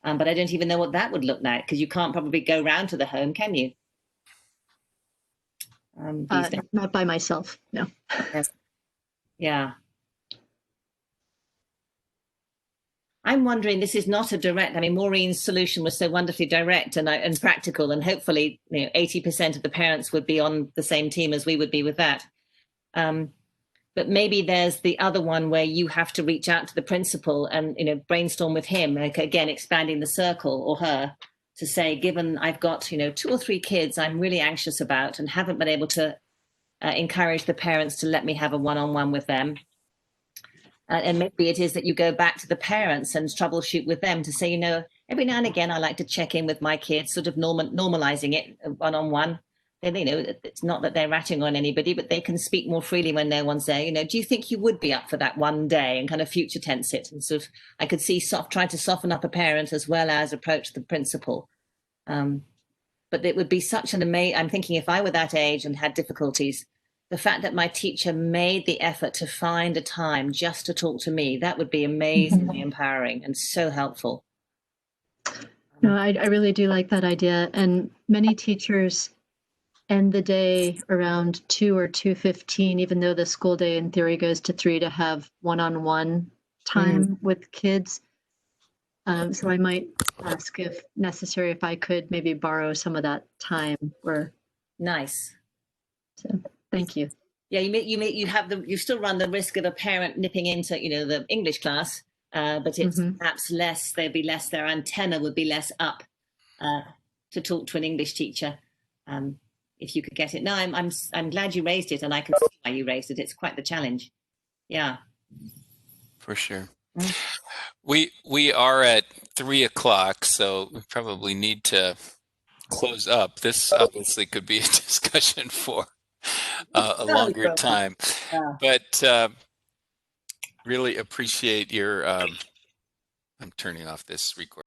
Speaker 1: But I don't even know what that would look like, because you can't probably go round to the home, can you?
Speaker 6: Not by myself, no.
Speaker 1: Yes. Yeah. I'm wondering, this is not a direct, I mean, Maureen's solution was so wonderfully direct and practical, and hopefully 80% of the parents would be on the same team as we would be with that. But maybe there's the other one where you have to reach out to the principal and brainstorm with him, like, again, expanding the circle, or her, to say, given I've got 2 or 3 kids I'm really anxious about and haven't been able to encourage the parents to let me have a one-on-one with them. And maybe it is that you go back to the parents and troubleshoot with them to say, every now and again I like to check in with my kids, sort of normalizing it one-on-one. And, it's not that they're ratting on anybody, but they can speak more freely when no one's there. Do you think you would be up for that one day, and kind of future tense it? And sort of, I could see trying to soften up a parent as well as approach the principal. But it would be such an amazing, I'm thinking if I were that age and had difficulties, the fact that my teacher made the effort to find a time just to talk to me, that would be amazingly empowering and so helpful.
Speaker 6: No, I really do like that idea. And many teachers end the day around 2 or 2:15, even though the school day in theory goes to 3, to have one-on-one time with kids. So I might ask, if necessary, if I could maybe borrow some of that time.
Speaker 1: Nice.
Speaker 6: So thank you.
Speaker 1: Yeah, you still run the risk of a parent nipping into the English class, but it's perhaps less. There'd be less. Their antenna would be less up to talk to an English teacher. If you could get it. No, I'm glad you raised it, and I can see why you raised it. It's quite the challenge. Yeah.
Speaker 3: For sure. We are at 3:00, so we probably need to close up. This obviously could be a discussion for a longer time, but really appreciate your I'm turning off this record.